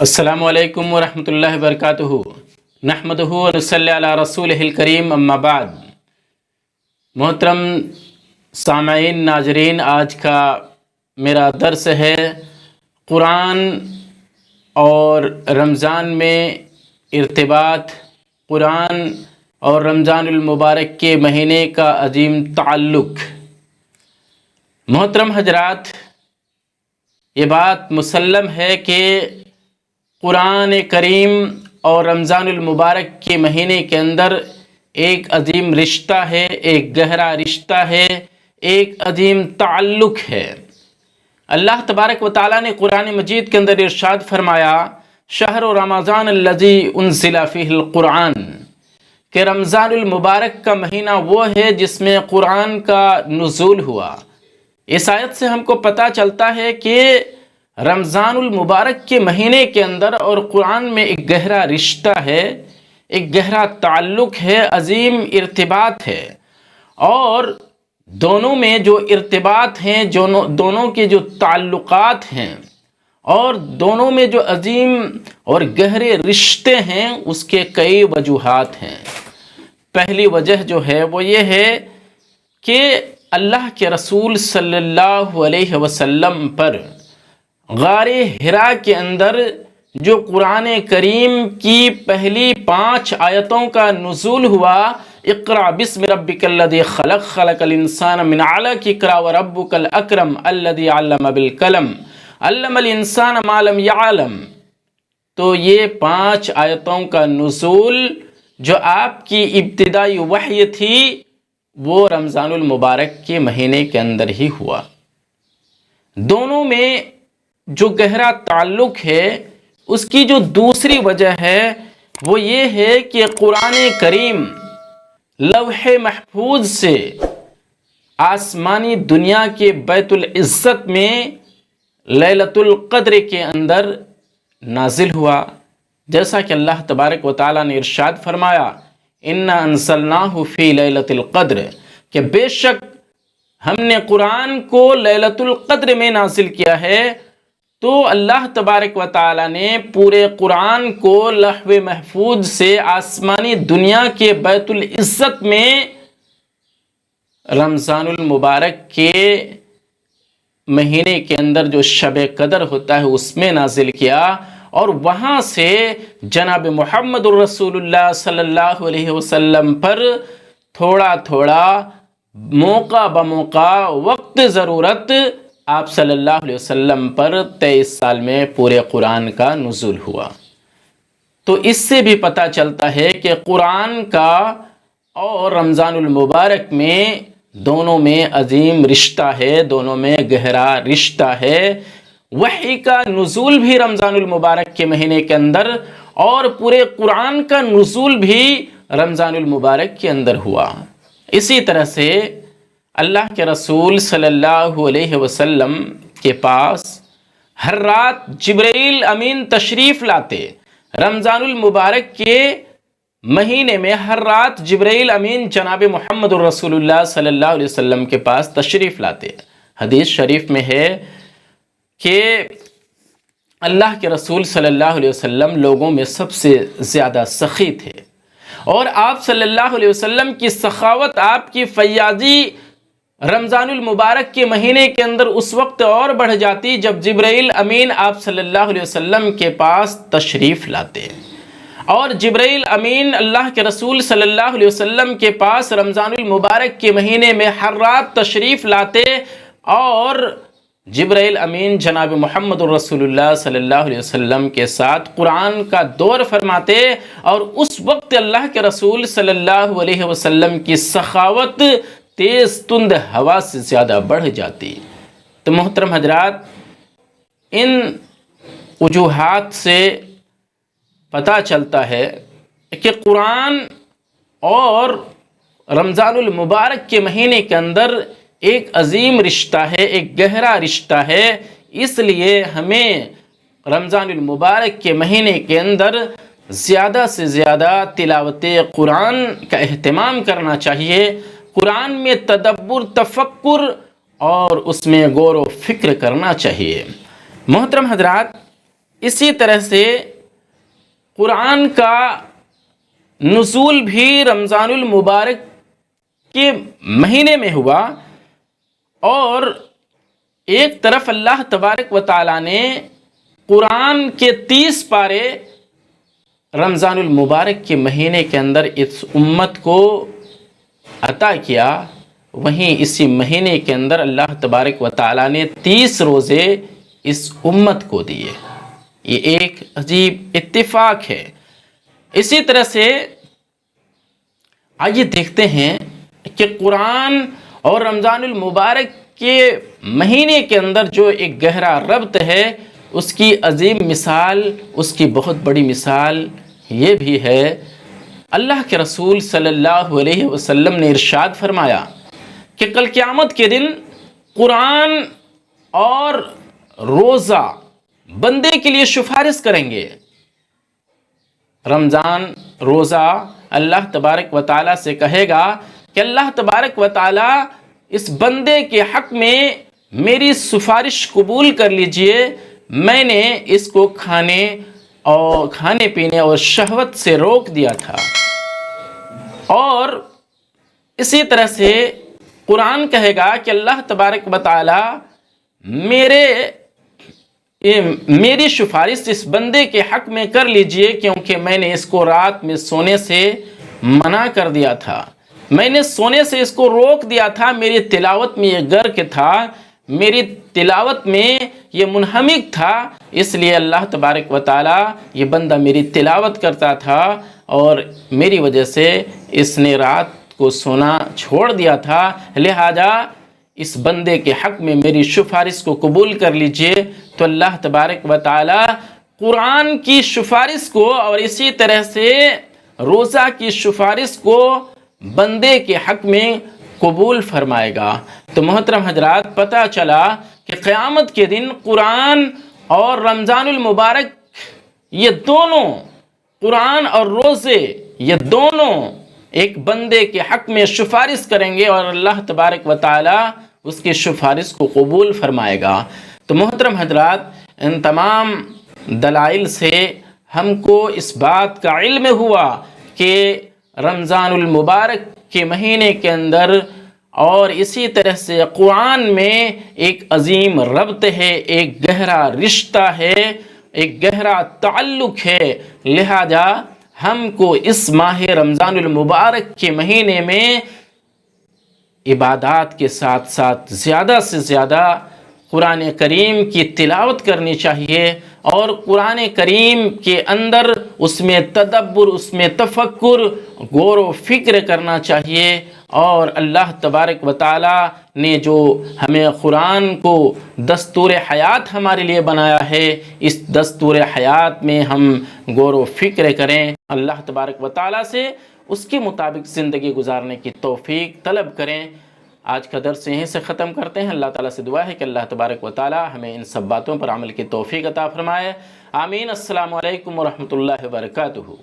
السلام علیکم ورحمۃ اللہ وبرکاتہ۔ نحمدہ و نصلی علی رسولہ الکریم، اما بعد۔ محترم سامعین، ناظرین، آج کا میرا درس ہے قرآن اور رمضان میں ارتباط، قرآن اور رمضان المبارک کے مہینے کا عظیم تعلق۔ محترم حضرات، یہ بات مسلم ہے کہ قرآن کریم اور رمضان المبارک کے مہینے کے اندر ایک عظیم رشتہ ہے، ایک گہرا رشتہ ہے، ایک عظیم تعلق ہے۔ اللہ تبارک و تعالیٰ نے قرآن مجید کے اندر ارشاد فرمایا، شہر رمضان الذی انزل فیہ القرآن، کہ رمضان المبارک کا مہینہ وہ ہے جس میں قرآن کا نزول ہوا۔ اس آیت سے ہم کو پتہ چلتا ہے کہ رمضان المبارک کے مہینے کے اندر اور قرآن میں ایک گہرا رشتہ ہے، ایک گہرا تعلق ہے، عظیم ارتباط ہے، اور دونوں میں جو ارتباط ہیں، دونوں کے جو تعلقات ہیں اور دونوں میں جو عظیم اور گہرے رشتے ہیں، اس کے کئی وجوہات ہیں۔ پہلی وجہ جو ہے وہ یہ ہے کہ اللہ کے رسول صلی اللہ علیہ وسلم پر غار حرا کے اندر جو قرآن کریم کی پہلی 5 آیتوں کا نزول ہوا، اقرأ بسم ربک الذی خلق، خلق الانسان من علق، اقرأ وربک الاکرم الذی علم بالقلم، علم الانسان ما لم یعلم، تو یہ 5 آیتوں کا نزول جو آپ کی ابتدائی وحی تھی وہ رمضان المبارک کے مہینے کے اندر ہی ہوا۔ دونوں میں جو گہرا تعلق ہے، اس کی جو دوسری وجہ ہے وہ یہ ہے کہ قرآن کریم لوح محفوظ سے آسمانی دنیا کے بیت العزت میں لیلۃ القدر کے اندر نازل ہوا، جیسا کہ اللہ تبارک و تعالیٰ نے ارشاد فرمایا، اِنَّا أَنزَلْنَاهُ فِي لَيْلَةِ الْقَدْرِ، کہ بے شک ہم نے قرآن کو لیلۃ القدر میں نازل کیا ہے۔ تو اللہ تبارک و تعالیٰ نے پورے قرآن کو لوح محفوظ سے آسمانی دنیا کے بیت العزت میں رمضان المبارک کے مہینے کے اندر جو شب قدر ہوتا ہے اس میں نازل کیا، اور وہاں سے جناب محمد الرسول اللہ صلی اللہ علیہ وسلم پر تھوڑا تھوڑا، موقع بموقع، وقت ضرورت، آپ صلی اللہ علیہ وسلم پر 23 سال میں پورے قرآن کا نزول ہوا۔ تو اس سے بھی پتہ چلتا ہے کہ قرآن کا اور رمضان المبارک میں دونوں میں عظیم رشتہ ہے، دونوں میں گہرا رشتہ ہے۔ وحی کا نزول بھی رمضان المبارک کے مہینے کے اندر، اور پورے قرآن کا نزول بھی رمضان المبارک کے اندر ہوا۔ اسی طرح سے اللہ کے رسول صلی اللہ علیہ وسلم کے پاس ہر رات جبرائیل امین تشریف لاتے۔ رمضان المبارک کے مہینے میں ہر رات جبرائیل امین جناب محمد الرسول اللہ صلی اللہ علیہ وسلم کے پاس تشریف لاتے۔ حدیث شریف میں ہے کہ اللہ کے رسول صلی اللہ علیہ وسلم لوگوں میں سب سے زیادہ سخی تھے، اور آپ صلی اللہ علیہ وسلم کی سخاوت، آپ کی فیاضی رمضان المبارک کے مہینے کے اندر اس وقت اور بڑھ جاتی جب جبرائیل امین آپ صلی اللہ علیہ وسلم کے پاس تشریف لاتے، اور جبرائیل امین اللہ کے رسول صلی اللہ علیہ وسلم کے پاس رمضان المبارک کے مہینے میں ہر رات تشریف لاتے، اور جبرائیل امین جناب محمد الرسول اللہ صلی اللہ علیہ وسلم کے ساتھ قرآن کا دور فرماتے، اور اس وقت اللہ کے رسول صلی اللہ علیہ وسلم کی سخاوت تیز تند ہوا سے زیادہ بڑھ جاتی۔ تو محترم حضرات، ان وجوہات سے پتہ چلتا ہے کہ قرآن اور رمضان المبارک کے مہینے کے اندر ایک عظیم رشتہ ہے، ایک گہرا رشتہ ہے۔ اس لیے ہمیں رمضان المبارک کے مہینے کے اندر زیادہ سے زیادہ تلاوت قرآن کا اہتمام کرنا چاہیے، قرآن میں تدبر، تفکر اور اس میں غور و فکر کرنا چاہیے۔ محترم حضرات، اسی طرح سے قرآن کا نزول بھی رمضان المبارک کے مہینے میں ہوا، اور ایک طرف اللہ تبارک و تعالیٰ نے قرآن کے 30 پارے رمضان المبارک کے مہینے کے اندر اس امت کو عطا کیا، وہیں اسی مہینے کے اندر اللہ تبارک و تعالیٰ نے 30 روزے اس امت کو دیے۔ یہ ایک عجیب اتفاق ہے۔ اسی طرح سے آئیے دیکھتے ہیں کہ قرآن اور رمضان المبارک کے مہینے کے اندر جو ایک گہرا ربط ہے، اس کی عظیم مثال، اس کی بہت بڑی مثال یہ بھی ہے، اللہ کے رسول صلی اللہ علیہ وسلم نے ارشاد فرمایا کہ کل قیامت کے دن قرآن اور روزہ بندے کے لیے سفارش کریں گے۔ رمضان روزہ اللہ تبارک و تعالیٰ سے کہے گا کہ اللہ تبارک و تعالیٰ اس بندے کے حق میں میری سفارش قبول کر لیجئے، میں نے اس کو کھانے پینے اور شہوت سے روک دیا تھا۔ اور اسی طرح سے قرآن کہے گا کہ اللہ تبارک و تعالیٰ میری سفارش اس بندے کے حق میں کر لیجئے، کیونکہ میں نے اس کو رات میں سونے سے منع کر دیا تھا، میں نے سونے سے اس کو روک دیا تھا، میری تلاوت میں یہ غرق تھا، میری تلاوت میں یہ منہمک تھا، اس لیے اللہ تبارک و تعالیٰ یہ بندہ میری تلاوت کرتا تھا اور میری وجہ سے اس نے رات کو سونا چھوڑ دیا تھا، لہذا اس بندے کے حق میں میری سفارش کو قبول کر لیجئے۔ تو اللہ تبارک و تعالیٰ قرآن کی سفارش کو اور اسی طرح سے روزہ کی سفارش کو بندے کے حق میں قبول فرمائے گا۔ تو محترم حضرات، پتہ چلا کہ قیامت کے دن قرآن اور رمضان المبارک، یہ دونوں قرآن اور روزے، یہ دونوں ایک بندے کے حق میں سفارش کریں گے اور اللہ تبارک و تعالیٰ اس کی سفارش کو قبول فرمائے گا۔ تو محترم حضرات، ان تمام دلائل سے ہم کو اس بات کا علم ہوا کہ رمضان المبارک کے مہینے کے اندر اور اسی طرح سے قرآن میں ایک عظیم ربط ہے، ایک گہرا رشتہ ہے، ایک گہرا تعلق ہے، لہذا ہم کو اس ماہ رمضان المبارک کے مہینے میں عبادات کے ساتھ ساتھ زیادہ سے زیادہ قرآن کریم کی تلاوت کرنی چاہیے، اور قرآن کریم کے اندر اس میں تدبر، اس میں تفکر، غور و فکر کرنا چاہیے۔ اور اللہ تبارک و تعالیٰ نے جو ہمیں قرآن کو دستور حیات ہمارے لیے بنایا ہے، اس دستور حیات میں ہم غور و فکر کریں، اللہ تبارک و تعالیٰ سے اس کے مطابق زندگی گزارنے کی توفیق طلب کریں۔ آج کا درس یہیں سے ختم کرتے ہیں۔ اللہ تعالیٰ سے دعا ہے کہ اللہ تبارک و تعالیٰ ہمیں ان سب باتوں پر عمل کی توفیق عطا فرمائے۔ آمین۔ السلام علیکم ورحمۃ اللہ وبرکاتہ۔